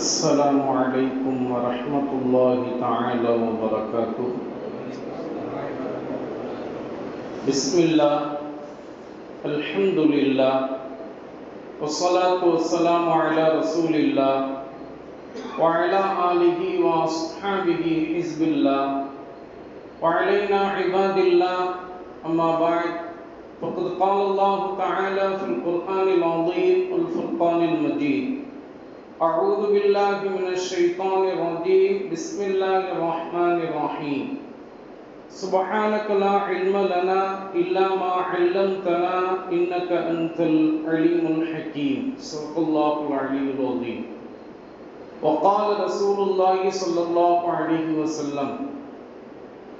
السلام عليكم ورحمة الله تعالى وبركاته. بسم الله الحمد لله والصلاة والسلام على رسول الله وعلى آله وأصحابه حزب الله وعلينا عباد الله. أما بعد، فقد قال الله تعالى في القرآن العظيم والفرقان المجيد: أعوذ بالله من الشيطان الرجيم. بسم الله الرحمن الرحيم. سبحانك لا علم لنا إلا ما علمتنا إنك أنت العليم الحكيم. صدق الله العلي العظيم. وقال رسول الله صلى الله عليه وسلم: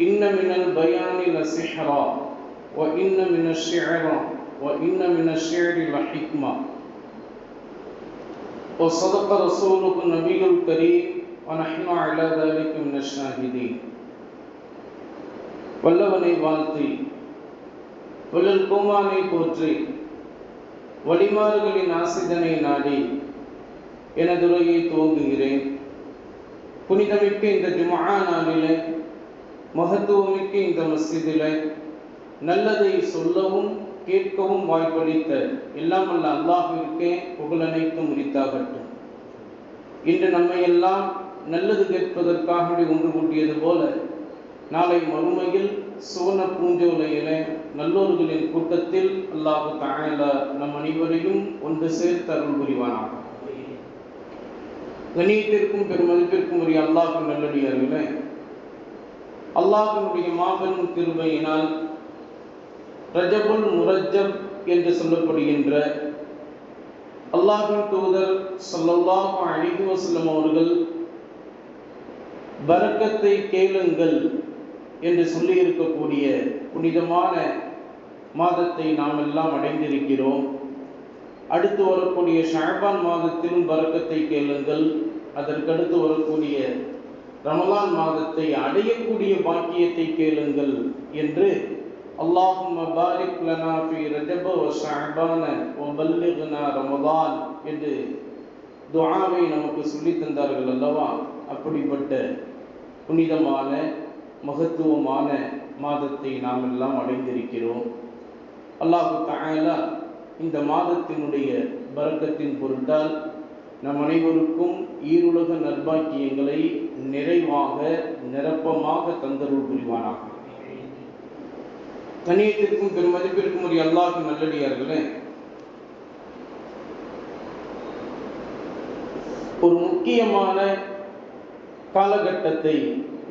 إن من البيان لسحرا وإن من الشعر وإن من الشعر لحكمة وصدق رسوله النبي الكريم ونحن على ذلك من الشاهدين. வல்லவனை வாழ்த்தி வள்ளல் கோமானை போற்றி வழிமாறுகளின் ஆசிதனை நாடி எனதுரையை துவங்குகிறேன். புனிதமிக்க இந்த ஜும்ஆ நாளிலே, மகத்துவமிக்க இந்த மஸ்ஜிதிலே நல்லதை சொல்லவும் கேட்கவும் வாய்ப்பளித்த எல்லாம் வல்ல அல்லாஹ்விற்கே புகழனைத்தும் உரித்தாகட்டும். இன்று நம்மை எல்லாம் நல்லது கேட்பதற்காக ஒன்று கூட்டியது போல, நாளை மறுமையில் சுவன பூஞ்சோலையிலே நல்லோர்களின் கூட்டத்தில் அல்லாஹ் தஆலா நம் அனைவரையும் ஒன்று சேர்த்து அருள் புரிவானாக. கண்ணியத்திற்கும் பெருமதிப்பிற்கும் உரிய அல்லாஹ் நல்லடியார்களே, அல்லாஹ்வினுடைய மாபெரும் கிருபையினால் ரஜபுல் முரஜப் என்று சொல்லப்படுகின்ற அல்லாஹ்வின் தூதர் ஸல்லல்லாஹு அலைஹி வஸல்லம் அவர்கள் பரக்கத்தை கேளுங்கள் என்று சொல்லி இருக்கக்கூடிய புனிதமான மாதத்தை நாம் எல்லாம் அடைந்திருக்கிறோம். அடுத்து வரக்கூடிய ஷஅபான் மாதத்திலும் பரக்கத்தை கேளுங்கள், அதற்கடுத்து வரக்கூடிய ரமலான் மாதத்தை அடையக்கூடிய பாக்கியத்தை கேளுங்கள் என்று அல்லாஹும்ம பாரிக் லனா ஃபீ ரஜப வ ஷஅபான வ பல்லிக்னா ரமலான் என்று துஆவை நமக்கு சொல்லி தந்தார்கள் அல்லவா? அப்படிப்பட்ட புனிதமான மகத்துவமான மாதத்தை நாம் எல்லாம் அடைந்திருக்கிறோம். அல்லாஹ் தஆலா இந்த மாதத்தினுடைய பரக்கத்தின் பொருட்டால் நம் அனைவருக்கும் ஈருலக நற்பாக்கியங்களை நிறைவாக நிரப்பமாக தந்தருள் புரிவானாக. கண்ணியத்திற்கும் பெருமதிப்பிற்கும் உரிய அல்லாஹ்வின் நல்லடியார்களே, ஒரு முக்கியமான காலகட்டத்தை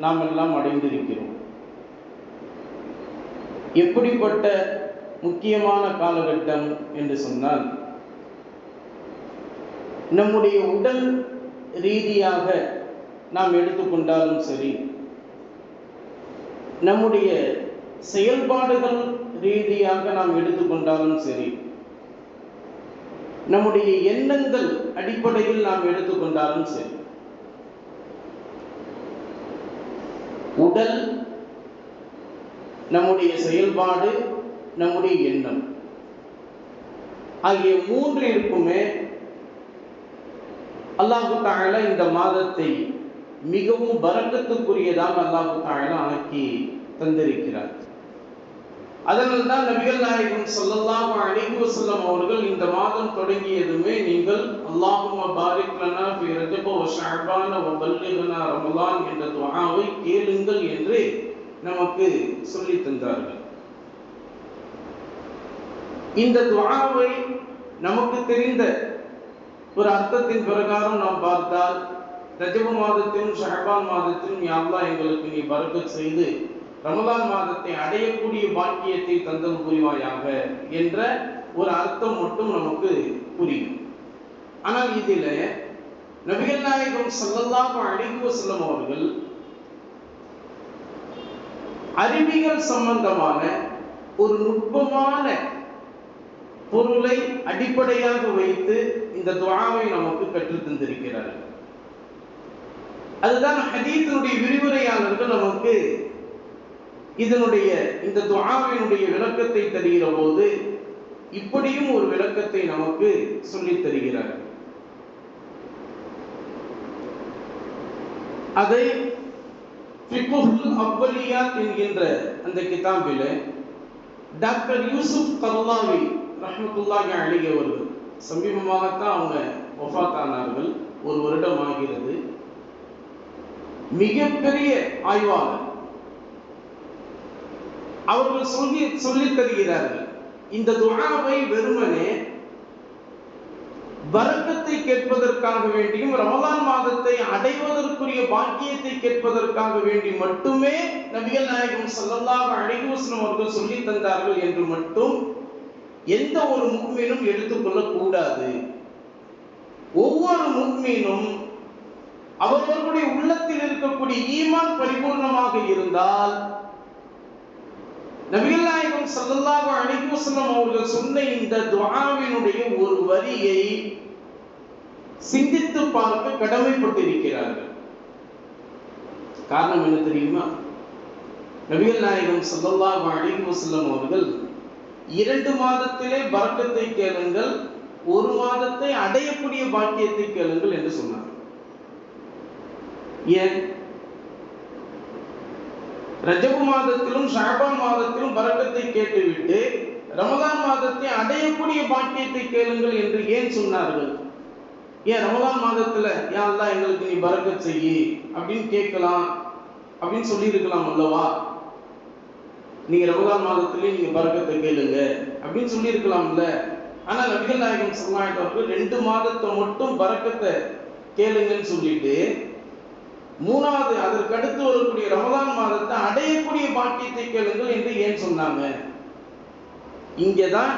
நாம் எல்லாம் அடைந்திருக்கிறோம். எப்படிப்பட்ட முக்கியமான காலகட்டம் என்று சொன்னால், நம்முடைய உடல் ரீதியாக நாம் எடுத்துக்கொண்டாலும் சரி, நம்முடைய செயல்பாடுகள் ரீதியாக நாம் எடுத்துக்கொண்டாலும் சரி, நம்முடைய எண்ணங்கள் அடிப்படையில் நாம் எடுத்துக்கொண்டாலும் சரி, உடல், நம்முடைய செயல்பாடு, நம்முடைய எண்ணம் ஆகிய மூன்றிற்குமே அல்லாஹ் தஆலா இந்த மாதத்தை மிகவும் பரக்கத்துக்குரியதாக அல்லாஹ் தஆலா ஆக்கி தந்திருக்கிறார். அதனால்தான் நபிகள் நாயகம் ஸல்லல்லாஹு அலைஹி வஸல்லம் அவர்கள் இந்த மாதம் தொடங்கியதுமே நீங்கள் அல்லாஹும்ம பாரிக் லனா ஃபீ ரஜப வ ஷஅபான வ பல்லிக்னா ரமலான் என்ற துஆவை கேளுங்கள் என்று நமக்கு சொல்லி தந்தார்கள். இந்த துஆவை நமக்கு தெரிந்த ஒரு அர்த்தத்தின் பிரகாரம் நாம் பார்த்தால், ரஜப மாதத்திலும் ஷஅபான் மாதத்திலும் யா அல்லாஹ் எங்களுக்கு நீ பரக்கத் செய்து ரமலான் மாதத்தை அடையக்கூடிய பாக்கியத்தை தந்தல் புரிவாயாக என்ற ஒரு அர்த்தம் மட்டும் நமக்கு புரியும். ஆனால் இதில் நபிகள் நாயகம் ஸல்லல்லாஹு அலைஹி வஸல்லம் அவர்கள் அறிவியல் சம்பந்தமான ஒரு நுட்பமான பொருளை அடிப்படையாக வைத்து இந்த துஆவை நமக்கு கற்றுத் தந்திருக்கிறார்கள். அதுதான் ஹதீஸினுடைய விரிவுரையாளர்கள் நமக்கு இதனுடைய இந்த துஆவினுடைய விளக்கத்தை தருகிற போது இப்படியும் ஒரு விளக்கத்தை நமக்கு சொல்லித் தருகிறார்கள். அதை ஃபிக்ஹுல் அவ்வலியாத் என்கின்ற அந்த கிதாபிலே டாக்டர் யூசுப் கர்லாவி ரஹ்மத்துல்லாஹி அலைஹி அவர்கள் சமீபமாகத்தான் அவங்க வஃபாத் ஆனார்கள், ஒரு வருடம் ஆகிறது. மிகப்பெரிய ஆய்வாளர். அவர்கள் சொல்லித் தருகிறார்கள், இந்த துஆவை வெறுமனே பரக்கத்தை கேட்பதற்காக வேண்டியும் ரமலான் மாதத்தை அடைவதற்குரிய பாக்கியத்தை கேட்பதற்காக வேண்டி மட்டுமே நபிகள் நாயகம் ஸல்லல்லாஹு அலைஹி வஸல்லம் அவர்கள் சொல்லி தந்தார்கள் என்று மட்டும் எந்த ஒரு முஃமினும் எடுத்துக்கொள்ளக் கூடாது. ஒவ்வொரு முஃமினும் அவர்களுடைய உள்ளத்தில் இருக்கக்கூடிய ஈமான் பரிபூர்ணமாக இருந்தால் நபிகள் நாயகம் ஸல்லல்லாஹு அலைஹி வஸல்லம் அவர்கள் சொன்ன இந்த துஆவினுடைய ஒரு வரியை சிந்தித்து பார்க்க கடமைப்பட்டிருக்கிறார்கள். காரணம் என்ன தெரியுமா? நபிகள் நாயகம் ஸல்லல்லாஹு அலைஹி வஸல்லம் அவர்கள் 2 மாதத்திலே பரக்கத்தை கேளுங்கள், 1 மாதத்தை அடையக்கூடிய பாக்கியத்தை கேளுங்கள் என்று சொன்னார். ஏன்? ரஜப் மாதத்திலும் ஷஅபான் மாதத்திலும் பரக்கத்தை கேட்டுவிட்டு ரமலான் மாதத்தை அடையக்கூடிய பாக்கியத்தை கேளுங்கள் என்று ஏன் சொன்னார்கள்? ஏன் ரமலான் மாதத்துல யா அல்லாஹ் எங்களுக்கு நீ பரக்கத் செய்யி அப்படின்னு கேட்கலாம், அப்படின்னு சொல்லி இருக்கலாம் அல்லவா? நீங்க ரமலான் மாதத்திலே நீங்க பரக்கத்தை கேளுங்க அப்படின்னு சொல்லி இருக்கலாம்ல. ஆனா நபிகள் நாயகம் ஸல்லல்லாஹு அலைஹி வஸல்லம் 2 மாதத்தை மட்டும் பரக்கத்தை கேளுங்கன்னு சொல்லிட்டு 3வது அதற்கு அடுத்து வரக்கூடிய ரமலான் மாதத்தை அடையக்கூடிய பாக்கியத்தை கேளுங்கள் என்று ஏன் சொன்னாங்க? இங்கேதான்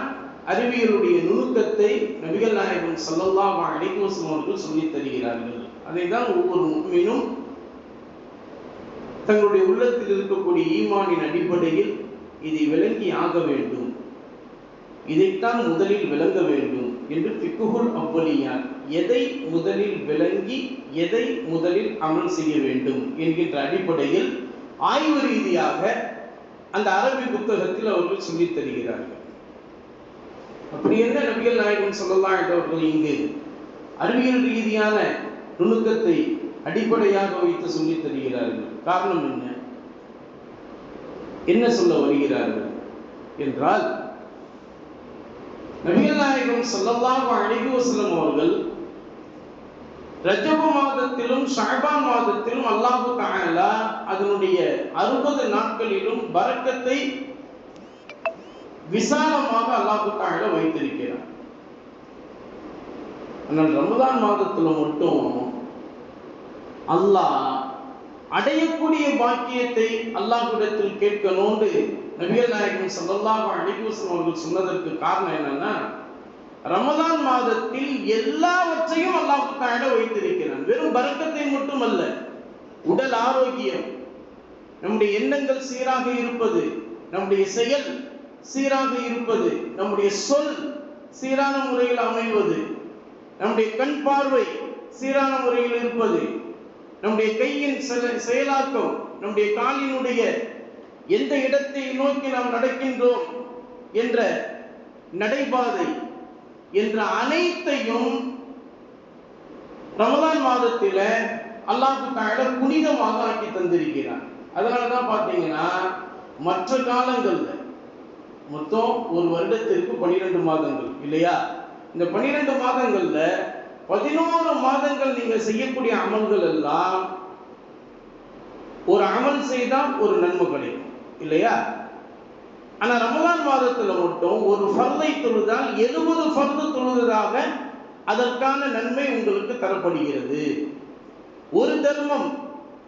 அறிவியலுடைய நுணுக்கத்தை நபிகள் நாயகம் ஸல்லல்லாஹு அலைஹி வஸல்லம் அவர்கள் சொல்லித் தருகிறார்கள். அதை தான் ஒவ்வொரு முஃமினும் தங்களுடைய உள்ளத்தில் இருக்கக்கூடிய ஈமானின் அடிப்படையில் இதை விளங்கி ஆக வேண்டும், இதைத்தான் முதலில் விளங்க வேண்டும் என்று ஃபிக்ஹுல் அவ்வலியாத், எதை முதலில் விளங்கி எதை முதலில் அமல் செய்ய வேண்டும் என்கின்ற அடிப்படையில் ஆய்வு ரீதியாக அந்த அரபி புத்தகத்தில் அவர்கள் சொல்லித் தருகிறார்கள். அப்படி என்ன நபிகள் நாயகம் ஸல்லல்லாஹு அலைஹி அவர்கள் இங்கு அறிவியல் ரீதியான நுணுக்கத்தை அடிப்படையாக வைத்து சொல்லித் தருகிறார்கள்? காரணம் என்ன? என்ன சொல்ல வருகிறார்கள் என்றால், நபிகள் நாயகம் ஸல்லல்லாஹு அலைஹி வஸல்லம் அவர்கள் ரஜப் மாதத்திலும் ஷஅபான் மாதத்திலும் அல்லாஹ் தஆலா அதனுடைய 60 நாட்களிலும் பரக்கத்தை விசாலமாக அல்லாஹ் தஆலா வைத்திருக்கிறார். ஆனால் ரமலான் மாதத்துல மட்டும் அல்லாஹ் அடையக்கூடிய பாக்கியத்தை அல்லாஹ்விடத்தில் கேட்கணும்னு நபிகள் நாயகம் ஸல்லல்லாஹு அலைஹி வஸல்லம் அவர்கள் சொன்னதற்கு காரணம் என்னன்னா, ரமலான் மாதத்தில் எல்லாவற்றையும் அல்லாஹ் தஆலா வைத்திருக்கிறான். வெறும் பரக்கத்தை மட்டுமல்ல, உடல் ஆரோக்கியம், நம்முடைய எண்ணங்கள் சீராக இருப்பது, நம்முடைய செயல் சீராக இருப்பது, நம்முடைய சொல் சீரான முறையில் அமைவது, நம்முடைய கண் பார்வை சீரான முறையில் இருப்பது, நம்முடைய கையின் செயலாக்கம், நம்முடைய காலினுடைய எந்த இடத்தை நோக்கி நாம் நடக்கின்றோம் என்ற நடைபாதை என்ற அனைத்தையும் ரமலான் மாதத்தில அல்லாஹ் தஆலா புனிதமாக ஆக்கி தந்திருக்கிறான். அதனாலதான் பாத்தீங்கன்னா மற்ற காலங்கள்ல மொத்தம் ஒரு வருடத்திற்கு 12 மாதங்கள் இல்லையா? இந்த 12 மாதங்கள்ல 11 மாதங்கள் நீங்க செய்யக்கூடிய அமல்கள் எல்லாம் ஒரு அமல் செய்தால் ஒரு நன்மை கிடைக்கும் இல்லையா? ஆனா ரமலான் மாதத்துல மட்டும் ஒரு ஃபர்தை தொழுதால் 70 ஃபர்து தொழுவதாக அதற்கான நன்மை உங்களுக்கு தரப்படுகிறது. ஒரு தர்மம்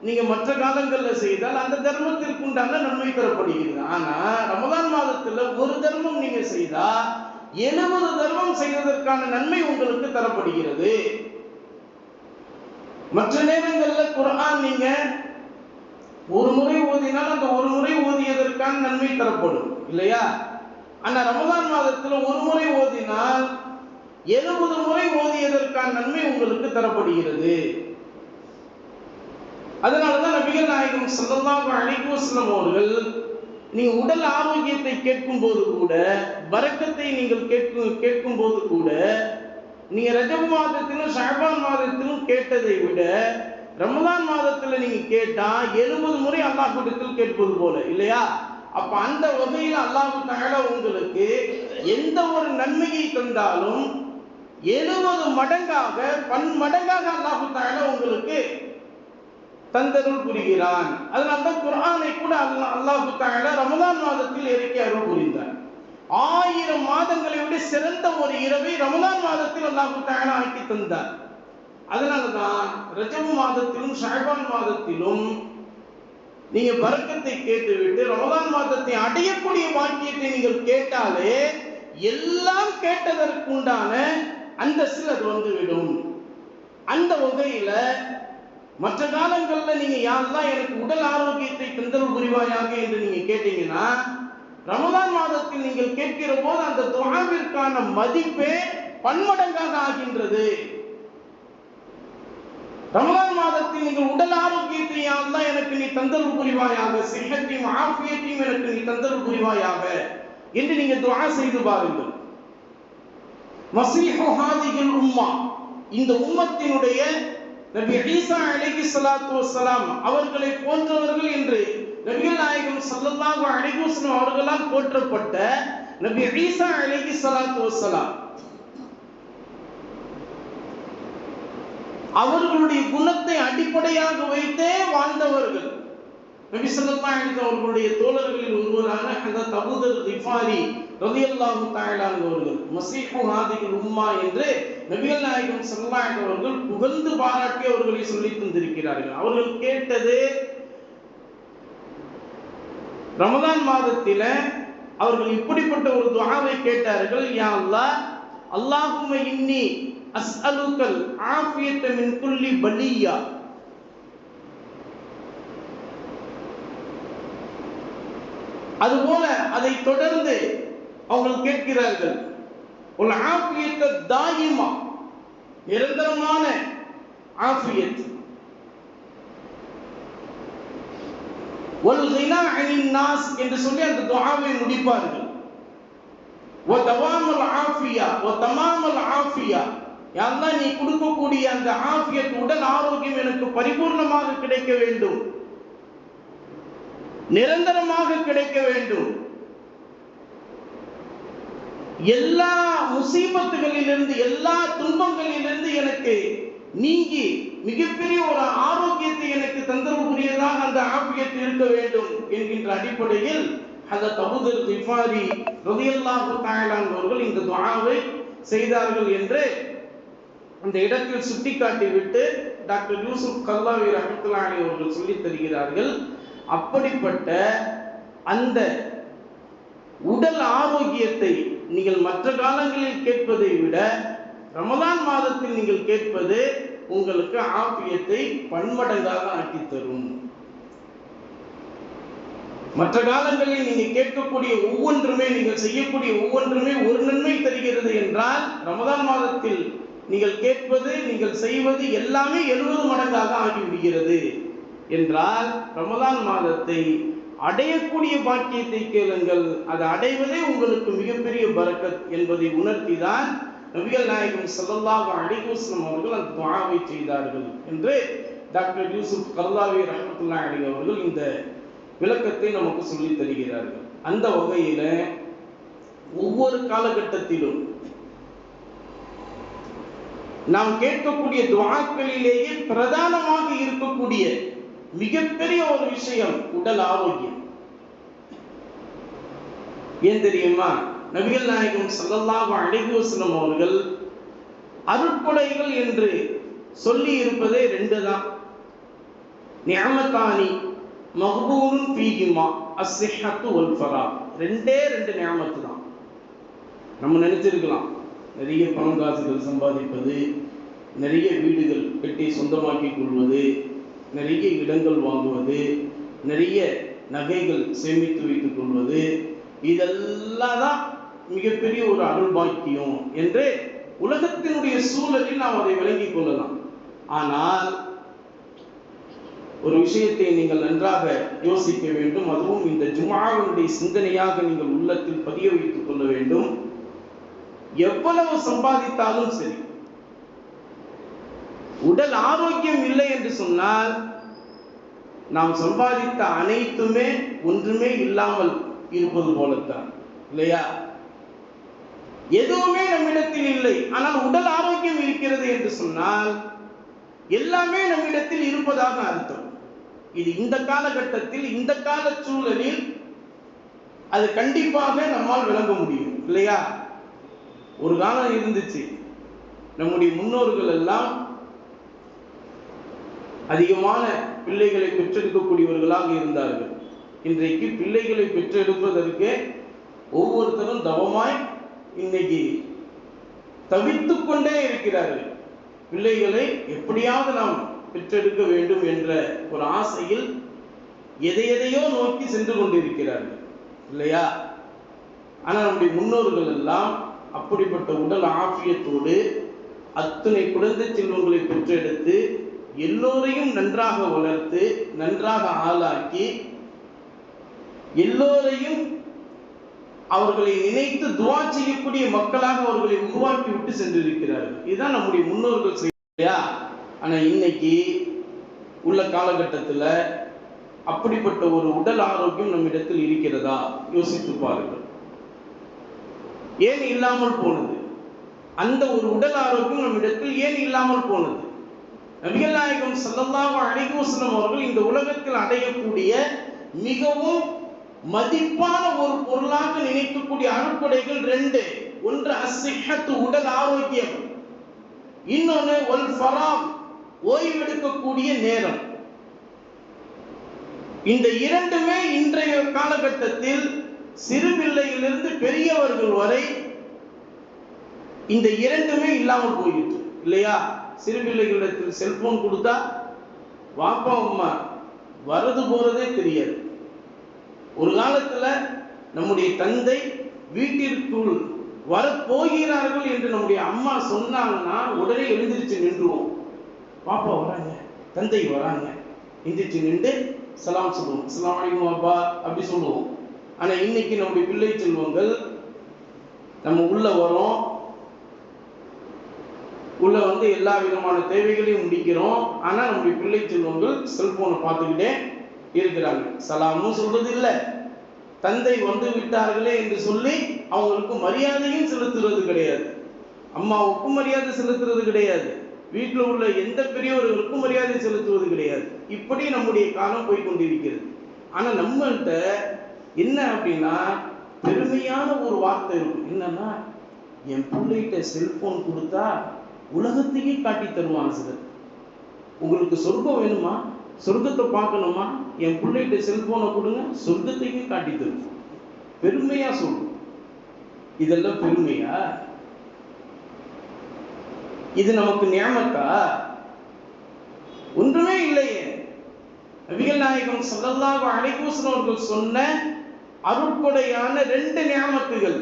நீங்க மற்ற காலங்கள்ல செய்தால் அந்த தர்மத்திற்கு உண்டான நன்மை தரப்படுகிறது. ஆனா ரமலான் மாதத்துல ஒரு தர்மம் நீங்க செய்தா 70 தர்மம் செய்வதற்கான நன்மை உங்களுக்கு தரப்படுகிறது. மற்ற நேரங்கள்ல குர்ஆன் நீங்க ஒரு முறை ஓதினால் அந்த ஒரு முறை ஓதியதற்கான நன்மை தரப்படும் இல்லையா? ஆனா ரமலான் மாதத்துல ஒரு முறை ஓதினால் 70 முறை ஓதியதற்கான நன்மை உங்களுக்கு தரப்படுகிறது. அதனாலதான் நபிகள் நாயகம் ஸல்லல்லாஹு அலைஹி வஸல்லம் அவர்கள் நீங்க உடல் ஆரோக்கியத்தை கேட்கும் போது கூட, பரக்கத்தை நீங்கள் கேட்கும் போது கூட, நீங்க ரஜப் மாதத்திலும் ஷஅபான் மாதத்திலும் கேட்டதை விட ரமலான் மாதத்துல நீங்க கேட்டா 70 முறை அல்லாஹ்விடத்தில் கேட்பது போல இல்லையா? அப்ப அந்த வகையில் அல்லாஹ் தஆலா உங்களுக்கு எந்த ஒரு நன்மையை தந்தாலும் 70 மடங்காக பன்மடங்காக அல்லாஹ் தஆலா உங்களுக்கு தந்தருள் புரிகிறான். அதனால்தான் குர்ஆனை கூட அல்லாஹ் தஆலா ரமலான் மாதத்தில் இறக்கி அருள் புரிந்தார். 1000 மாதங்களை விட சிறந்த ஒரு இரவை ரமலான் மாதத்தில் அல்லாஹ் தஆலா ஆக்கி தந்தார். அதனால்தான் ரஜப் மாதத்திலும் ஷஅபான் மாதத்திலும் நீங்க பரக்கத்தை கேட்டுவிட்டு ரமலான் மாதத்தை அடையக்கூடிய பாக்கியத்தை நீங்கள் கேட்டாலே எல்லாம் கேட்டதற்குண்டான அந்த சிலர் வந்துவிடும். அந்த வகையில மற்ற காலங்கள்ல நீங்க யாரெல்லாம் எனக்கு உடல் ஆரோக்கியத்தை தந்தருள் புரிவாயாக என்று நீங்க கேட்டீங்கன்னா ரமலான் மாதத்தில் நீங்கள் கேட்கிற போது அந்த துஆவிற்கான மதிப்பே பன்மடங்காக ஆகின்றது. ரமலான் மாதத்தில் நீங்கள் உடல் ஆரோக்கியத்தை யாரெல்லாம் எனக்கு நீ தந்தருள் புரிவாயாக, சிஹத்தையும் ஆஃபியத்தையும் எனக்கு நீ தந்தருள் புரிவாயாக என்று நீங்க துஆ செய்து பாருங்கள். மஸீஹு ஹாதிஹில் உம்மா, இந்த உம்மத்தினுடைய நபி ஈசா அலைஹிஸ்ஸலாத்து வஸ்ஸலாம் அவர்களை போன்றவர்கள் என்று நபிகள் நாயகம் ஸல்லல்லாஹு அலைஹி வஸல்லம் அவர்களால் போற்றப்பட்ட நபி ஈசா அலைஹிஸ்ஸலாத்து வஸ்ஸலாம் அவர்களுடைய குணத்தை அடிப்படையாக வைத்தே வாழ்ந்தவர்கள். நபி ஸல்லல்லாஹு அலைஹி வஸல்லம் அவர்களுடைய தோழர்களில் ஒருவரான ஹஜ்ரத் அபூ தர் கிஃபாரி ரலியல்லாஹு தஆலா அவர்கள் மஸீஹு ஹாதிஹில் உம்மா என்று நபிகள் நாயகம் ஸல்லல்லாஹு அலைஹி அவர்கள் புகழ்ந்து பாராட்டி அவர்களை சொல்லி தந்திருக்கிறார்கள். அவர்கள் கேட்டது ரமலான் மாதத்தில அவர்கள் இப்படிப்பட்ட ஒரு துஆவை கேட்டார்கள். யா அல்லாஹ், அல்லாஹும்ம இன்னி அஸ்அலுக்கல் ஆஃபியத மின் குல்லி பலியா, அதுபோல அதை தொடர்ந்து அவர்கள் கேட்கிறார்கள் உல் ஆஃபியத தாயிமா, நிரந்தரமான ஆஃபியத், வல் கினா அனின் நாஸ் என்று சொல்லி அந்த துஆவை முடிப்பார்கள். வ தவாமுல் ஆஃபியா வ தமாமுல் ஆஃபியா, யா அல்லாஹ் நீ கொடுக்கக்கூடிய அந்த ஆஃபியத் உடல் ஆரோக்கியம் எனக்கு பரிபூர்ணமாக கிடைக்க வேண்டும், நிரந்தரமாக கிடைக்க வேண்டும், எல்லா முசீபத்துகளிலிருந்து எல்லா துன்பங்களிலிருந்து எனக்கு நீங்கி மிகப்பெரிய ஒரு ஆரோக்கியத்தை எனக்கு தந்தரக்கூடியதாக அந்த ஆஃபியத் இருக்க வேண்டும் என்கின்ற அடிப்படையில் ஹஜ்ரத் அபூ தர் கிஃபாரி ரலியல்லாஹு தஆலா அவர்கள் இந்த துஆவை செய்தார்கள் என்று அந்த இடத்தில் சுட்டிக்காட்டி விட்டு டாக்டர் யூசுப் கல்லாவி ரஹ்மத்துல்லாஹி அலைஹி அவர்கள் சொல்லி தருகிறார்கள். அப்படிப்பட்ட அந்த உடல் ஆரோக்கியத்தை நீங்கள் மற்ற காலங்களில் கேட்பதை விட ரமலான் மாதத்தில் நீங்கள் கேட்பது உங்களுக்கு ஆஃபியத்தை பன்மடங்காக ஆக்கி தரும். மற்ற காலங்களில் நீங்க கேட்கக்கூடிய ஒவ்வொன்றுமே, நீங்கள் செய்யக்கூடிய ஒவ்வொன்றுமே ஒரு நன்மை தருகிறது என்றால் ரமலான் மாதத்தில் நீங்கள் கேட்பது நீங்கள் செய்வது எல்லாமே 70 மடங்காக ஆகிவிடுகிறது என்றால் ரமலான் மாதத்தை அடையக்கூடிய பாக்கியத்தை கேளுங்கள். அதை அடைவதே உங்களுக்கு மிகப்பெரிய பரக்கத் என்பதை உணர்த்திதான் நபிகள் நாயகம் ஸல்லல்லாஹு அலைஹி வஸல்லம் அவர்கள் அந்த துஆவை செய்தார்கள் என்று டாக்டர் யூசுப் கல்லாவி ரஹ்மத்துல்லாஹி அலைஹி அவர்கள் இந்த விளக்கத்தை நமக்கு சொல்லி தருகிறார்கள். அந்த வகையில ஒவ்வொரு காலகட்டத்திலும் நாம் கேட்கக்கூடிய துஆக்களிலேயே பிரதானமாக இருக்கக்கூடிய மிகப்பெரிய ஒரு விஷயம் உடல் ஆரோக்கியம். ஏன் தெரியுமா? நபிகள் நாயகம் ஸல்லல்லாஹு அலைஹி வஸல்லம் அவர்கள் அருட்கொடைகள் என்று சொல்லி இருப்பதே 2 தான். நிஅமத்தானி மக்பூனுன் ஃபீஹிமா அஸ்ஸிஹத்து வல் ஃபராக். 2 நிஅமத்து தான். நம்ம நினைச்சிருக்கலாம் நிறைய பணம் காசுகள் சம்பாதிப்பது, நிறைய வீடுகள் கட்டி சொந்தமாக்கிக் கொள்வது, நிறைய இடங்கள் வாங்குவது, நிறைய நகைகள் சேமித்து வைத்துக் கொள்வது, இதெல்லாம் தான் மிகப்பெரிய ஒரு அருள் பாக்கியம் என்று உலகத்தினுடைய சூழலில் நாம் அதை விளங்கிக் கொள்ளலாம். ஆனால் ஒரு விஷயத்தை நீங்கள் நன்றாக யோசிக்க வேண்டும். அதுவும் இந்த ஜும்ஆவுடைய சிந்தனையாக நீங்கள் உள்ளத்தில் பதிய வைத்துக் கொள்ள வேண்டும். எவ்வளவு சம்பாதித்தாலும் சரி, உடல் ஆரோக்கியம் இல்லை என்று சொன்னால் நாம் சம்பாதித்த அனைத்துமே ஒன்றுமே இல்லாமல் இருப்பது போலத்தான், இல்லையா? எதுவுமே நம்மிடத்தில் இல்லை, ஆனால் உடல் ஆரோக்கியம் இருக்கிறது என்று சொன்னால் எல்லாமே நம்மிடத்தில் இருப்பதாக அர்த்தம். இது இந்த காலகட்டத்தில், இந்த கால சூழலில் அது கண்டிப்பாக நம்மால் விளங்க முடியும், இல்லையா? ஒரு காலம் இருந்துச்சு, நம்முடைய முன்னோர்கள் எல்லாம் அதிகமான பிள்ளைகளை பெற்றெடுக்கக்கூடியவர்களாக இருந்தார்கள். இன்றைக்கு பிள்ளைகளை பெற்றெடுப்பதற்கு ஒவ்வொருத்தரும் தவமாய் இன்னைக்கு தவித்துக் கொண்டே இருக்கிறார்கள். பிள்ளைகளை எப்படியாவது நாம் பெற்றெடுக்க வேண்டும் என்ற ஒரு ஆசையில் எதையோ நோக்கி சென்று கொண்டிருக்கிறார்கள், இல்லையா? ஆனால் நம்முடைய முன்னோர்கள் எல்லாம் அப்படிப்பட்ட உடல் ஆஃபியத்தோடு அத்தனை குழந்தை செல்வங்களை பெற்றெடுத்து எல்லோரையும் நன்றாக வளர்த்து நன்றாக ஆளாக்கி எல்லோரையும் அவர்களை நினைத்து துவா செய்யக்கூடிய மக்களாக அவர்களை உருவாக்கி விட்டு சென்றிருக்கிறார்கள். இதுதான் நம்முடைய முன்னோர்கள் செய்யா. ஆனா இன்னைக்கு உள்ள காலகட்டத்தில் அப்படிப்பட்ட ஒரு உடல் ஆரோக்கியம் நம்மிடத்தில் இருக்கிறதா? யோசித்து பாருங்கள். ஏன் இல்லாமல் போனது? அந்த ஒரு உடல் ஆரோக்கியம் நம்மிடத்தில் ஏன் இல்லாமல் போனது? நபிகள் நாயகம் ஸல்லல்லாஹு அலைஹி வஸல்லம் அவர்கள் இந்த உலகத்தில் அடையக்கூடிய மிகவும் மதிப்பான ஒரு பொருளாக நினைக்கக்கூடிய அருட்கொடைகள் ரெண்டு. ஒன்று அஸ்ஸிஹத்து, உடல் ஆரோக்கியம். இன்னொன்று வல் ஃபராக், ஓய்வெடுக்கக்கூடிய நேரம். இந்த இரண்டுமே இன்றைய காலகட்டத்தில் சிறு பிள்ளையிலிருந்து பெரியவர்கள் வரை இந்த இரண்டுமே இல்லாமல் போயிட்டு, இல்லையா? சிறு பிள்ளைகளிடத்தில் செல்போன் கொடுத்தா வாப்பா அம்மா வரது போறதே தெரியாது. ஒரு காலத்துல நம்முடைய தந்தை வீட்டிற்குள் வரப்போகிறார்கள் என்று நம்முடைய அம்மா சொன்னாங்கன்னா உடனே எழுந்திருச்சு நின்றுவோம். பாப்பா வராங்க, தந்தை வராங்க, எந்திரிச்சு நின்று சலாம் சொல்லுவோம், அஸ்ஸலாமு அலைக்கும் பாப்பா அப்படி சொல்லுவோம். ஆனா இன்னைக்கு நம்முடைய பிள்ளை செல்வங்கள் நம்ம உள்ள வரோம், உள்ள வந்து எல்லா விதமான தேவைகளையும் முடிக்கிறோம். ஆனா நம்முடைய பிள்ளை செல்வங்கள் செல்போனை பார்த்துக்கிட்டே இருக்கிறாங்க. சலாமும் சொல்றது இல்லை, தந்தை வந்து விட்டார்களே என்று சொல்லி அவங்களுக்கு மரியாதையும் செலுத்துறது கிடையாது, அம்மாவுக்கும் மரியாதை செலுத்துறது கிடையாது, வீட்டில் உள்ள எந்த பெரியவர்களுக்கும் மரியாதை செலுத்துவது கிடையாது. இப்படி நம்முடைய காலம் போய் கொண்டிருக்கிறது. ஆனா நம்மள்கிட்ட என்ன அப்படின்னா பெருமையான ஒரு வார்த்தை இருக்கும். என்னன்னா, என் பிள்ளைகிட்ட செல்போன் கொடுத்தா உலகத்தையே காட்டி தருவான் சார். உங்களுக்கு சொர்க்கம் வேணுமா, சொர்க்கத்தை பார்க்கணுமா, என் பிள்ளைகிட்ட செல்போனை கொடுங்க, சொர்க்கத்தையே காட்டி தரும். பெருமையா சொல்லும். இதெல்லாம் பெருமையா? இது நமக்கு நியாமத்தா? ஒன்றுமே இல்லையே. நபிகள் நாயகம் ஸல்லல்லாஹு அலைஹி வஸல்லம் அவர்கள் சொன்ன அருட்கொடையான ரெண்டு நியாமத்துகள்,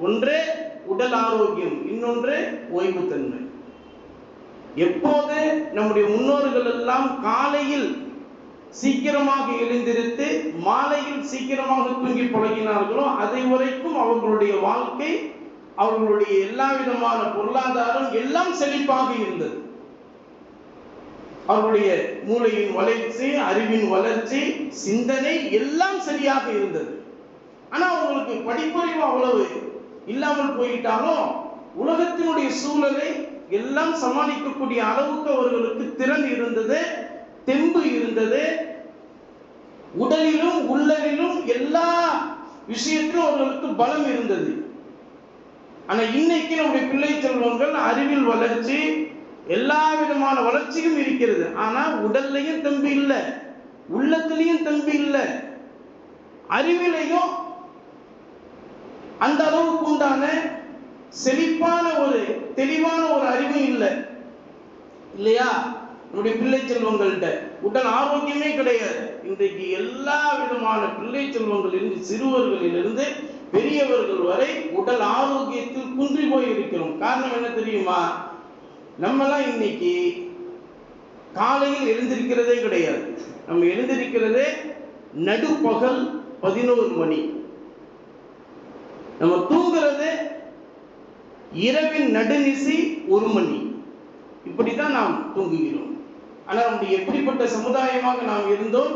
ஒன்று உடல் ஆரோக்கியம், இன்னொன்று ஓய்வு தன்மை. எப்போது நம்முடைய முன்னோர்கள் எல்லாம் காலையில் சீக்கிரமாக எழுந்திருத்து மாலையில் சீக்கிரமாக தூங்கி பழகினார்களோ அதை வரைக்கும் அவர்களுடைய வாழ்க்கை, அவர்களுடைய எல்லா விதமான பொருளாதாரம் எல்லாம் செழிப்பாக இருந்தது. அவர்களுடைய மூளையின் வளர்ச்சி, அறிவின் வளர்ச்சி, சிந்தனை எல்லாம் சரியாக இருந்தது. ஆனா அவங்களுக்கு படிப்பறிவு அவ்வளவு இல்லாமல் போயிட்டாலும் உலகத்தினுடைய சூழலை எல்லாம் சமாளிக்கக்கூடிய அளவுக்கு அவர்களுக்கு திறன் இருந்தது, தெம்பு இருந்தது. உடலிலும் உள்ளலிலும் எல்லா விஷயத்திலும் அவர்களுக்கு பலம் இருந்தது. ஆனா இன்னைக்கு நம்முடைய பிள்ளை செல்வங்கள் அறிவில் வளர்ச்சி, எல்லா விதமான வளர்ச்சியும் இருக்கிறது. ஆனா உடல்லையும் தெம்பு இல்லை, உள்ளத்திலையும் தெம்பு இல்லை, அறிவிலையும் அந்த அளவுக்கு உண்டான செழிப்பான ஒரு தெளிவான ஒரு அறிவு இல்லை, இல்லையா? நம்முடைய பிள்ளை செல்வங்கள்ட்ட உடல் ஆரோக்கியமே கிடையாது. இன்றைக்கு எல்லா விதமான பிள்ளை செல்வங்களிலிருந்து சிறுவர்களிலிருந்து பெரியவர்கள் வரை உடல் ஆரோக்கியத்தில் குன்றி போய் இருக்கிறோம். காரணம் என்ன தெரியுமா? நம்மெல்லாம் இன்னைக்கு காலையில் எழுந்திருக்கிறதே கிடையாது. நம்ம எழுந்திருக்கிறதே நடுப்பகல் 11 மணி. நம்ம தூங்குறது இரவின் நடுநிசி 1 மணி. இப்படித்தான் நாம் தூங்குகிறோம். ஆனால் நம்முடைய எப்படிப்பட்ட சமுதாயமாக நாம் இருந்தோம்?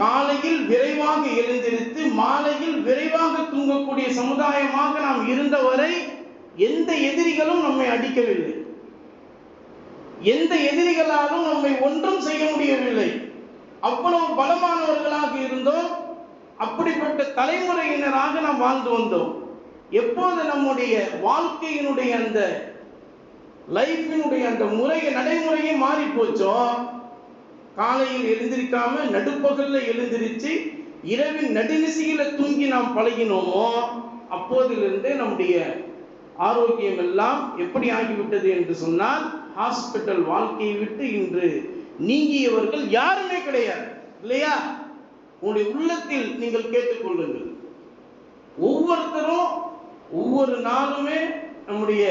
காலையில் விரைவாக எழுந்திருத்து மாலையில் விரைவாக தூங்கக்கூடிய சமுதாயமாக நாம் இருந்தவரை எந்த எதிரிகளும் நம்மை அடிக்கவில்லை, எந்த எதிரிகளாலும் நம்மை ஒன்றும் செய்ய முடியவில்லை. அவ்வளவு பலமானவர்களாக இருந்தோம். அப்படிப்பட்ட தலைமுறையினராக நாம் வாழ்ந்து வந்தோம். எப்போது நம்முடைய வாழ்க்கையினுடைய அந்த லைஃபினுடைய அந்த நடைமுறையே மாறி போச்சோ, காலையில் எழுந்திருக்காம நடுப்பகல்ல எழுந்திருச்சு இரவின் நடுநிசையில தூங்கி நாம் பழகினோமோ, அப்போதிலிருந்தே நம்முடைய ஆரோக்கியம் எல்லாம் எப்படி ஆகிவிட்டது என்று சொன்னால், ஹாஸ்பிட்டல் வாழ்க்கையை விட்டு இன்று நீங்கியவர்கள் யாருமே கிடையாது, இல்லையா? உங்களுடைய உள்ளத்தில் நீங்கள் கேட்டுக்கொள்ளுங்கள். ஒவ்வொருத்தரும் ஒவ்வொரு நாளுமே நம்முடைய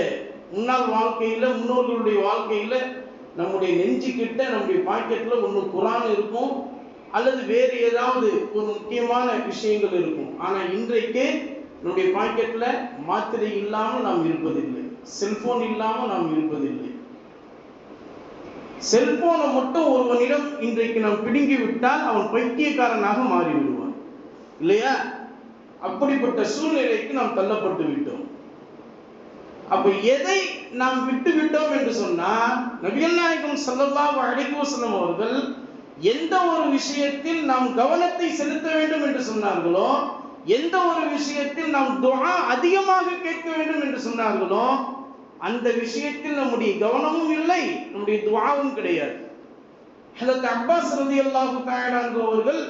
முன்னாள் வாழ்க்கையில, முன்னோர்களுடைய வாழ்க்கையில நம்முடைய நெஞ்சுக்கிட்ட நம்முடைய பாக்கெட்ல ஒன்று குரான் இருக்கும், அல்லது வேறு ஏதாவது ஒரு முக்கியமான விஷயங்கள் இருக்கும். ஆனா இன்றைக்கு நம்முடைய பாக்கெட்ல மாத்திரை இல்லாமல் நாம் இருப்பதில்லை, செல்போன் இல்லாமல் நாம் இருப்பதில்லை. செல்போனை மட்டும் ஒருவனிடம் இன்றைக்கு நாம் பிடுங்கி விட்டால் அவன் பைத்தியக்காரனாக மாறிவிடுவான், இல்லையா? அப்படிப்பட்ட சூழ்நிலைக்கு நாம் தள்ளப்பட்டு விட்டோம். அப்ப எதை நாம் விட்டு விட்டோம் என்று சொன்னால், நபிகள் நாயகம் ஸல்லல்லாஹு அலைஹி வஸல்லம் அவர்கள் எந்த ஒரு விஷயத்தில் நாம் கவனத்தை செலுத்த வேண்டும் என்று சொன்னார்களோ, எந்த ஒரு விஷயத்தில் நாம் துஆ அதிகமாக கேட்க வேண்டும் என்று சொன்னார்களோ, அந்த விஷயத்தில் நம்முடைய கவனமும் இல்லை, நம்முடைய துஆவும் கிடையாது. ஹஜ்ரத் அப்பாஸ் ரலியல்லாஹு தஆலா அன்ஹு அவர்கள்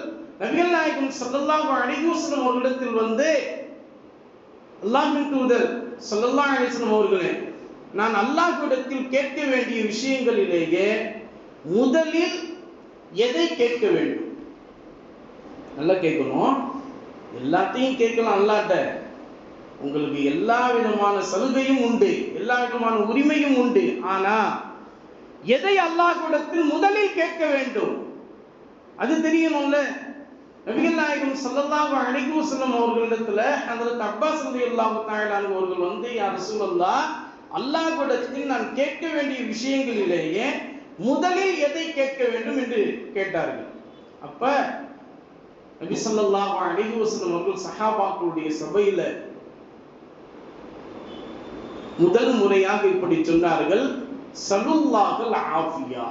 நபிகள் நாயகம் ஸல்லல்லாஹு அலைஹி வஸல்லம் அவர்களிடத்தில் வந்து, அல்லாஹ்வின் தூதர் ஸல்லல்லாஹு அலைஹி வஸல்லம் அவர்களே, நான் அல்லாஹ்விடத்தில் கேட்க வேண்டிய விஷயங்களிலேயே முதலில் எதை கேட்க வேண்டும்? நல்லா கேட்கணும். எல்லாத்தையும் கேட்கலாம் அல்லாஹ்ட்ட. உங்களுக்கு எல்லா விதமான சலுகையும் உண்டு, எல்லா விதமான உரிமையும் உண்டு. ஆனா எதை அல்லாஹ்விடத்தில் முதலில் கேட்க வேண்டும் அது தெரியணும்ல. நபிகள் நாயகம் ஸல்லல்லாஹு அலைஹி வஸல்லம் அவர்களிடத்துல ஹஜ்ரத் அப்பாஸ் ரலியல்லாஹு தஆலா அன்ஹு அவர்கள் வந்து, யா ரசூலல்லாஹ், அல்லாஹ்விடத்தில் நான் கேட்க வேண்டிய விஷயங்களிலேயே முதலில் எதை கேட்க வேண்டும் என்று கேட்டார்கள். அப்ப நபி ஸல்லல்லாஹு அலைஹி வஸல்லம் அவர்கள் சஹாபாக்களுடைய சபையில முதல் முறையாக இப்படி சொன்னார்கள், சலுல்லாஹல் ஆஃபியா,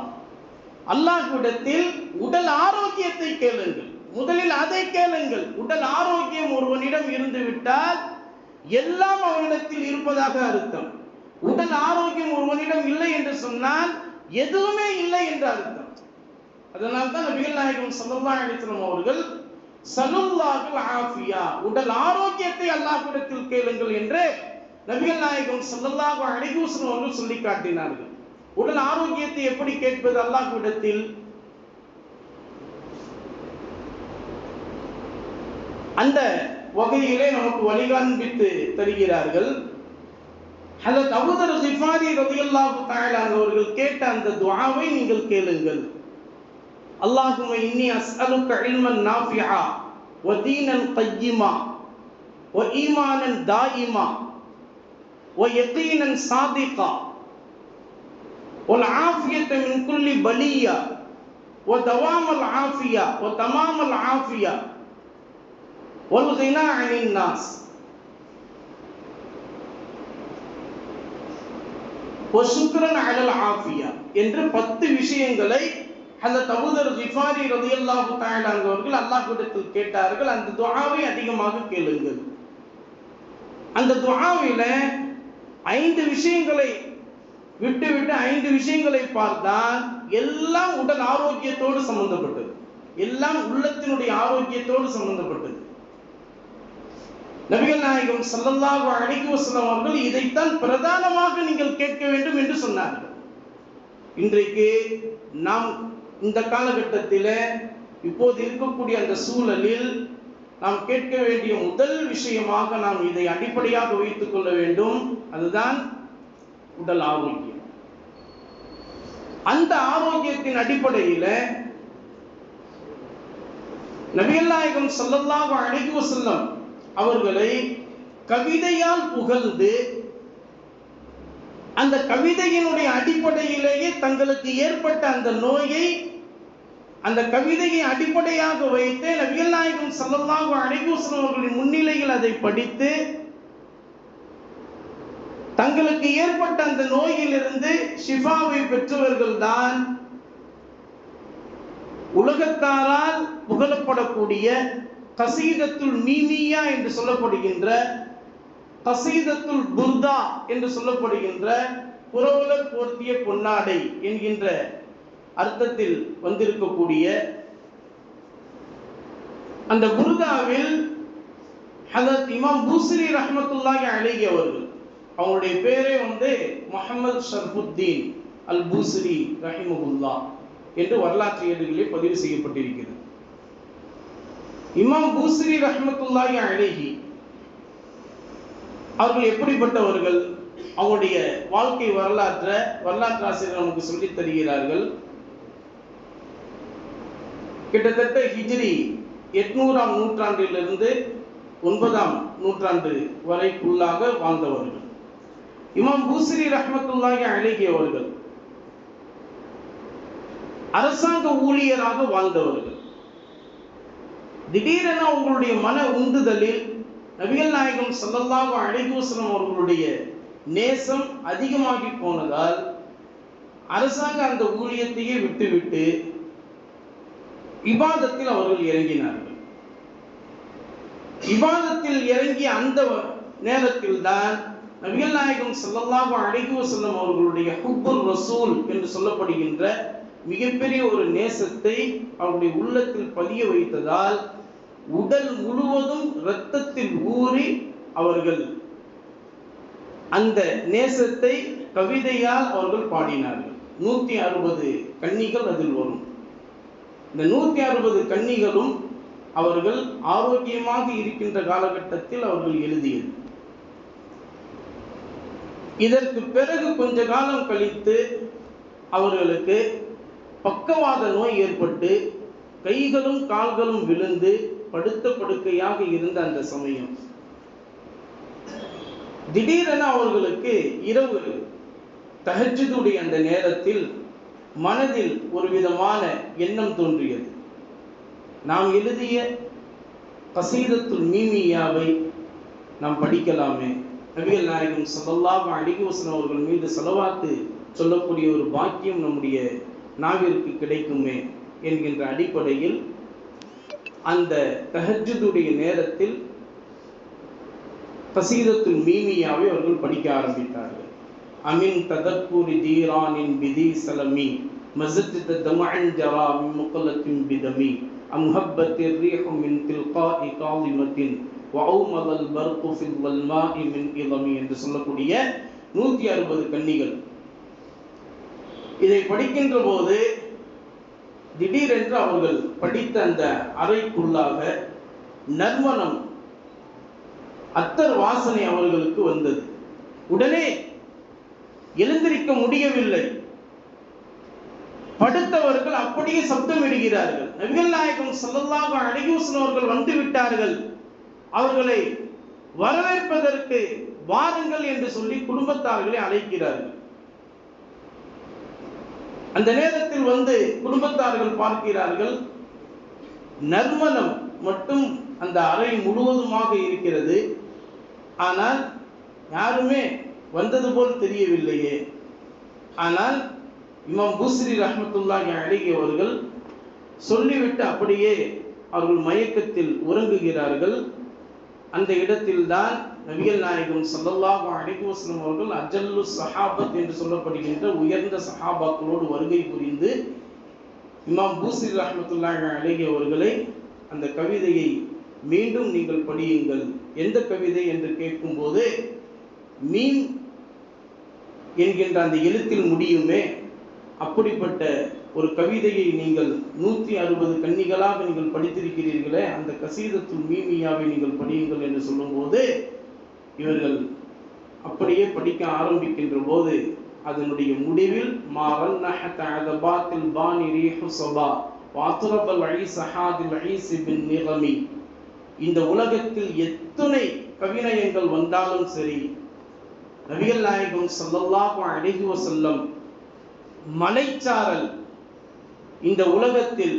அல்லாஹ்விடத்தில் உடல் ஆரோக்கியத்தை கேளுங்கள், முதலில் அதை கேளுங்கள். உடல் ஆரோக்கியம் ஒருவனிடம் இருந்து விட்டால் எல்லாம் அவனிடத்தில் இருப்பதாக அர்த்தம். உடல் ஆரோக்கியம் ஒருவனிடம் இல்லை என்று சொன்னால் எதுவுமே இல்லை என்று அர்த்தம். அதனால்தான் நபிகள் நாயகம் ஸல்லல்லாஹு அலைஹி வஸல்லம் அவர்கள் சலுல்லாஹல் ஆஃபியா, உடல் ஆரோக்கியத்தை அல்லாஹ்விடத்தில் கேளுங்கள் என்று நபிகள் நாயகம் ஸல்லல்லாஹு அலைஹி வஸல்லம் அவர்கள் சொல்லி காட்டினார்கள். உடல் ஆரோக்கியத்தை எப்படி கேட்பது அல்லாஹ்விடத்தில்? அந்த வகையிலே நமக்கு வழிகாண்பித்து தருகிறார்கள். ஹஜ்ரத் அபூதர் கிஃபாரி ரலியல்லாஹு தஆலா அவர்கள் கேட்ட அந்த துஆவை நீங்கள் கேளுங்கள். அல்லாஹும்ம இன்னி அஸ்அலுக இல்மன் நாஃபிஆ வ தீனன் கையிமா வ ஈமானன் தாயிமா வ யகீனன் சாதிகா வல் ஆஃபியத மின் குல்லி பலியா வ தவாமல் ஆஃபியா வ தமாமல் ஆஃபியா வல் கினா அனின் நாஸ் வ ஷுக்ரன் அலல் ஆஃபியா என்று 10 விஷயங்களை ஹஜ்ரத் அபூதர் கிஃபாரி ரலியல்லாஹு தஆலா அவர்கள் அல்லாஹ்விடத்தில் கேட்டார்கள். அந்த துஆவை அதிகமாக கேளுங்கள். அந்த துஆவில 5 விஷயங்களை விட்டு 5 விஷயங்களை பார்த்தால் எல்லாம் உடல் ஆரோக்கியத்தோடு சம்பந்தப்பட்டது, எல்லாம் உள்ளத்தினுடைய ஆரோக்கியத்தோடு சம்பந்தப்பட்டது. நபிகள் நாயகம் ஸல்லல்லாஹு அலைஹி வஸல்லம் அவர்கள் இதைத்தான் பிரதானமாக நீங்கள் கேட்க வேண்டும் என்று சொன்னார்கள். இன்றைக்கு நாம் இந்த காலகட்டத்தில் இப்போது இருக்கக்கூடிய அந்த சூழலில் நாம் கேட்க வேண்டிய முதல் விஷயமாக நாம் இதை அடிப்படையாக வைத்துக் கொள்ள வேண்டும். அதுதான் உடல் ஆரோக்கியம். அந்த ஆரோக்கியத்தின் அடிப்படையில் நபிகள் நாயகம் ஸல்லல்லாஹு அலைஹி வஸல்லம் அவர்களை கவிதையால் புகழ்ந்து அந்த கவிதையினுடைய அடிப்படையிலேயே தங்களுக்கு ஏற்பட்ட அந்த நோயை அந்த கவிதையை அடிப்படையாக வைத்து நபிகள் நாயகம் ஸல்லல்லாஹு அலைஹி வஸல்லம் அவர்களின் முன்னிலையில் அதை படித்து தங்களுக்கு ஏற்பட்ட அந்த நோயிலிருந்து ஷிஃபாவை பெற்றவர்கள் தான் உலகத்தாரால் புகழப்படக்கூடிய கசீதத்துல் மீமியா என்று சொல்லப்படுகின்ற, கசீதத்துல் புர்தா என்று சொல்லப்படுகின்ற புரவலர் போர்த்திய பொன்னாடை என்கின்ற அர்த்தத்தில் வந்திருக்கக்கூடிய அந்த புர்தாவில் ஹதரத் இமாம் பூஸ்ரி ரஹ்மத்துல்லாஹி அலைஹி அவர்கள், அவங்களுடைய பேரே முஹம்மது ஷர்ஃபுத்தீன் அல் பூஸ்ரி ரஹிமஹுல்லாஹ் என்று வரலாற்று ஏடுகளில் பதிவு செய்யப்பட்டிருக்கிறது. இமாம் பூஸ்ரி ரஹ்மத்துல்லாஹி அலைஹி அவர்கள் எப்படிப்பட்டவர்கள்? அவருடைய வாழ்க்கை வரலாற்றாசிரியர் நமக்கு சொல்லித் தருகிறார்கள். கிட்டத்தட்ட ஹிஜ்ரி 800ஆம் நூற்றாண்டிலிருந்து 9ஆம் நூற்றாண்டு வரைக்குள்ளாக வாழ்ந்தவர்கள். இமாம் பூஸ்ரி ரஹ்மத்துல்லாஹி அலைஹி அவர்கள் அரசாங்க ஊழியராக வாழ்ந்தவர்கள். திடீரென உங்களுடைய மன உந்துதலில் நபிகள் நாயகம் ஸல்லல்லாஹு அலைஹி வஸல்லம் அவர்களுடைய நேசம் அதிகமாகி போனதால் அரசாங்க அந்த ஊழியத்தையே விட்டுவிட்டு இபாதத்தில் அவர்கள் இறங்கினார்கள். இபாதத்தில் இறங்கிய அந்த நேரத்தில் தான் நபிகள் நாயகம் ஸல்லல்லாஹு அலைஹி வஸல்லம் அவர்களுடைய ஹுப்புர் ரசூல் என்று சொல்லப்படுகின்ற மிகப்பெரிய ஒரு நேசத்தை அவருடைய உள்ளத்தில் பதிய வைத்ததால் உடல் முழுவதும் இரத்தத்தில் ஊறி அவர்கள் அந்த நேசத்தை கவிதையால் அவர்கள் பாடினார்கள். 160 கன்னிகள் அதில் வரும். இந்த 160 கன்னிகளும் அவர்கள் ஆரோக்கியமாக இருக்கின்ற காலகட்டத்தில் அவர்கள் எழுதியது. இதற்கு பிறகு கொஞ்ச காலம் கழித்து அவர்களுக்கு பக்கவாத நோய் ஏற்பட்டு கைகளும் கால்களும் விழுந்து படுத்த படுக்கையாக இருந்த அந்த சமயம் திடீரென அவர்களுக்கு இரவு தஹஜ்ஜுதுடைய அந்த நேரத்தில் மனதில் ஒரு விதமான எண்ணம் தோன்றியது. நாம் எழுதிய கசீதத்துல் மீமியாவை நாம் படிக்கலாமே, நபிகள் நாயகம் ஸல்லல்லாஹு அலைஹி வஸல்லம் அவர்கள் மீது ஸலவாத்து சொல்லக்கூடிய ஒரு பாக்கியம் நம்முடைய நாவிற்கு கிடைக்குமே என்கின்ற அடிப்படையில் அந்த தஹஜ்ஜுதுடைய நேரத்தில் கசீதத்துல் மீமியாவை அவர்கள் படிக்க ஆரம்பித்தார்கள். அமின் ததக்குரி ஜீரானின் பிதி சலமி மஸஜ்த தமஅன் ஜரா மின் முகல்லத்தின் பிதமி அம்ஹப்பத்திர் ரீஹு மின் தில்காஇ காலிமத்தின் வஅவுமதல் பர்கு ஃபில் வல்மாஇ மின் இலமி என்று சொல்லக்கூடிய 160 கன்னிகள். இதை படிக்கின்ற போது திடீரென்று அவர்கள் படித்த அந்த அறைக்குள்ளாக நறுமணம், அத்தர் வாசனை அவர்களுக்கு வந்தது. உடனே எழுந்திருக்க முடியவில்லை. படுத்தவர்கள் அப்படியே சப்தமிடுகிறார்கள். நபிகள் நாயகம் ஸல்லல்லாஹு அலைஹி வஸல்லம் அவர்கள் வந்து விட்டார்கள், அவர்களை வரவேற்பதற்கு வாருங்கள் என்று சொல்லி குடும்பத்தார்களை அழைக்கிறார்கள். அந்த நேரத்தில் வந்து குடும்பத்தார்கள் பார்க்கிறார்கள், நறுமணம் மட்டும் அந்த அறை முழுவதுமாக இருக்கிறது. ஆனால் யாருமே வந்தது போல் தெரியவில்லையே. ஆனால் இமாம் பூஸ்ரி ரஹ்மத்துல்லாஹி அலைஹி அவர்கள் சொல்லிவிட்டு அப்படியே அவர்கள் மயக்கத்தில் உறங்குகிறார்கள். அந்த இடத்தில்தான் நபிகள் நாயகம் ஸல்லல்லாஹு அலைஹி வஸல்லம் அவர்கள் அஜல்லு ஸஹாபத் என்று சொல்லப்படுகின்ற உயர்ந்த சஹாபாக்களோடு வருகை புரிந்து இமாம் பூஸ்ரி ரஹ்மத்துல்லாஹி அலைஹி அவர்களை அந்த கவிதையை மீண்டும் நீங்கள் படியுங்கள். எந்த கவிதை என்று கேட்கும்போது மீம் என்கின்ற அந்த எழுத்தில் முடியுமே, அப்படிப்பட்ட ஒரு கவிதையை நீங்கள் 160 கன்னிகளாக நீங்கள் படித்திருக்கிறீர்களே, அந்த கசீதத்துல் மீமியாவை நீங்கள் படியுங்கள் என்று சொல்லும்போது இவர்கள் அப்படியே படிக்க ஆரம்பிக்கின்ற போது அதனுடைய முடிவில் இந்த உலகத்தில் எத்தனை கவிநயங்கள் வந்தாலும் சரி, நபிகள் நாயகம் ஸல்லல்லாஹு அலைஹி வஸல்லம் மலைச்சாரல் இந்த உலகத்தில்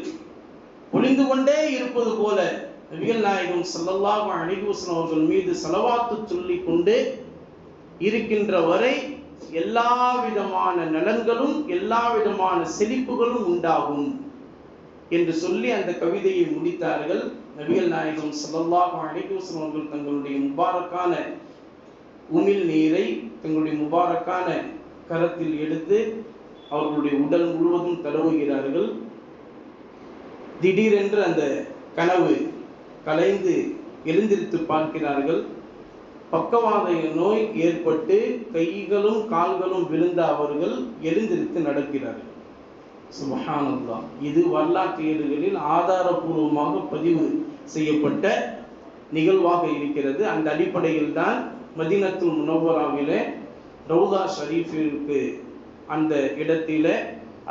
பொழிந்து கொண்டே இருப்பது போல நபிகள் நாயகம் ஸல்லல்லாஹு அலைஹி வஸல்லம் அவர்கள் மீது ஸலவாத்து சொல்லிக் கொண்டே இருக்கின்ற வரை எல்லா விதமான நலன்களும் எல்லா விதமான செழிப்புகளும் உண்டாகும் என்று சொல்லி அந்த கவிதையை முடித்தார்கள். நபிகள் நாயகம் ஸல்லல்லாஹு அலைஹி வஸல்லம் அவர்கள் தங்களுடைய முபாரக்கான உமிழ் நீரை தங்களுடைய முபாரக்கான கரத்தில் எடுத்து அவர்களுடைய உடல் முழுவதும் தடவுகிறார்கள். திடீரென்று அந்த கனவு கலைந்து எழுந்திருத்து பார்க்கிறார்கள். பக்கவாத நோய் ஏற்பட்டு கைகளும் கால்களும் விழுந்த அவர்கள் எழுந்திருத்து நடக்கிறார்கள். சுப்ஹானல்லாஹ். இது வரலாற்று ஏடுகளில் ஆதாரபூர்வமாக பதிவு செய்யப்பட்ட நிகழ்வாக இருக்கிறது. அந்த அடிப்படையில் தான் மதீனத்துல் முனவ்வராவிலே ரவுதா ஷரீஃபிற்கு அந்த இடத்தில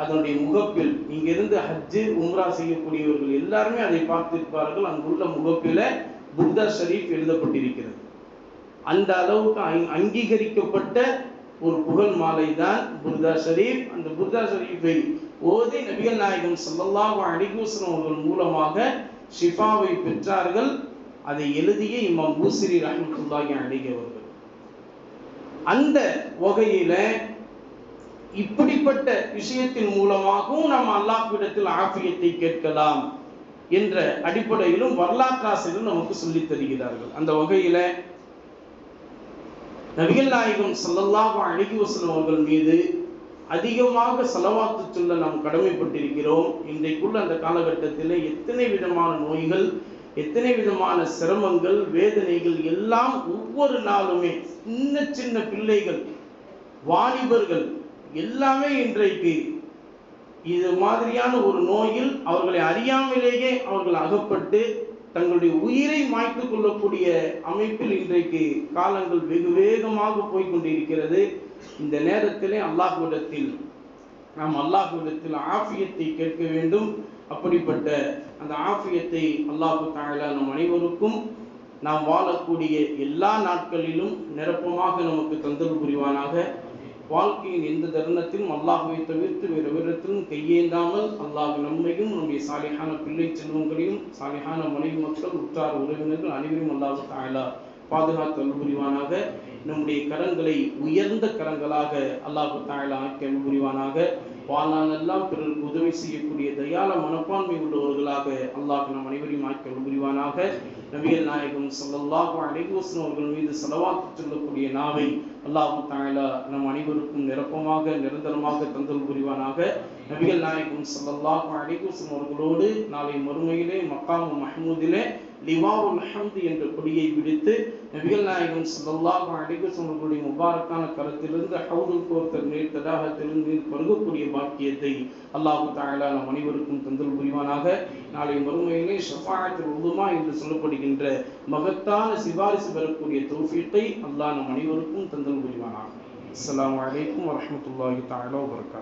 அதனுடைய முகப்பில் இங்கிருந்து ஹஜ்ஜு உம்ரா செய்யக்கூடியவர்கள் எல்லாருமே அதை பார்த்திருப்பார்கள். அங்குள்ள முகப்பில புர்தா ஷரீஃப் எழுதப்பட்டிருக்கிறது. அந்த அளவுக்கு அங்கீகரிக்கப்பட்ட ஒரு புகழ் மாலை தான் புர்தா ஷரீஃப். அந்த புர்தா ஷரீஃபை ஓதி நபிகள் நாயகம் ஸல்லல்லாஹு அலைஹி வஸல்லம் அவர்கள் மூலமாக ஷிஃபாவை பெற்றார்கள். அதை எழுதிய இமாம் பூசிரி ரஹ்மத்துல்லாஹி அலைஹி அவர்கள். அந்த வகையில இப்படிப்பட்ட விஷயத்தின் மூலமாகவும் நாம் அல்லாஹ்விடத்தில் ஆஃபியத்தை கேட்கலாம் என்ற அடிப்படையிலும் வரலாற்றாசிரியர்கள் நமக்கு சொல்லித் தருகிறார்கள். அந்த வகையில நபிகள் நாயகம் ஸல்லல்லாஹு அலைஹி வஸல்லம் அவர்கள் மீது அதிகமாக ஸலவாத்து சொல்ல நாம் கடமைப்பட்டிருக்கிறோம். இன்றைக்குள்ள அந்த காலகட்டத்தில் எத்தனை விதமான நோய்கள், எத்தனை விதமான சிரமங்கள், வேதனைகள் எல்லாம் ஒவ்வொரு நாளுமே சின்ன சின்ன பிள்ளைகள், வாலிபர்கள் எல்லாமே இன்றைக்கு இது மாதிரியான ஒரு நோயில் அவர்களை அறியாமலேயே அவர்கள் அகப்பட்டு தங்களுடைய உயிரை மாய்த்து கொள்ளக்கூடிய அமைப்பில் இன்றைக்கு காலங்கள் வெகு வேகமாக போய்கொண்டிருக்கிறது. இந்த நேரத்திலே அல்லாஹ்விடத்தில் நாம் அல்லாஹ்விடத்தில் ஆஃபியத்தை கேட்க வேண்டும். அப்படிப்பட்ட அந்த ஆஃபியத்தை அல்லாஹ் தஆலா நம் அனைவருக்கும் நாம் வாழக்கூடிய எல்லா நாட்களிலும் நிரப்பமாக நமக்கு தந்தல் புரிவானாக. வாழ்க்கையின் எந்த தருணத்திலும் அல்லாஹ்வை தவிர்த்து வேறு விதத்திலும் கையேந்தாமல் அல்லாஹ் நம்மையும் நம்முடைய சாலிஹான பிள்ளை செல்வங்களையும் சாலிஹான மனைவி மக்கள் உற்றார் உறவினர்கள் அனைவரும் அல்லாஹ் தஆலா பாதுகாத்து புரிவானாக. நம்முடைய கரங்களை உயர்ந்த கரங்களாக அல்லாஹ் தஆலா ஆக்கி புரிவானாக. வாழ்நாளெல்லாம் பிறருக்கு உதவி செய்யக்கூடிய தயால மனப்பான்மை உள்ளவர்களாக அல்லாஹ் நம் அனைவரையும் ஆக்கி புரிவானாக. நபிகள் நாயகம் ஸல்லல்லாஹு அலைஹி வஸல்லம் அவர்கள் மீது ஸலவாத் சொல்லக்கூடிய நாவை அல்லாஹ் தஆலா நம் அனைவருக்கும் நிரப்பமாக நிரந்தரமாக தந்தல் புரிவானாக. நபிகள் நாயகம் ஸல்லல்லாஹு அலைஹி வஸல்லம் அவர்களோடு நாளை மறுமையிலே மக்காம் மஹ்மூதிலே லிவாவுல் ஹம்த் என்ற கொடியை விடுத்து நபிகள் நாயகம் ஸல்லல்லாஹு அலைஹி வஸல்லம் அவர்களுடைய முபாரக்கான கரத்திலிருந்து ஹவுதுல் கௌசர் நீர் தடாகத்திலிருந்து பருகக்கூடிய பாக்கியத்தை அல்லாஹ் தஆலா நம் அனைவருக்கும் தந்தல் புரிவானாக. நாளை மறுமையிலே ஷஃபாஅத்துல் உதுமா என்று சொல்லப்படுகின்ற மகத்தான சிபாரிசு பெறக்கூடிய தௌஃபீக்கை அல்லாஹ் நம் அனைவருக்கும் தந்தல் புரிவானாக. அஸ்ஸலாமு அலைக்கும் வரஹ்மத்துல்லாஹி தஆலா வபரகாத்துஹு.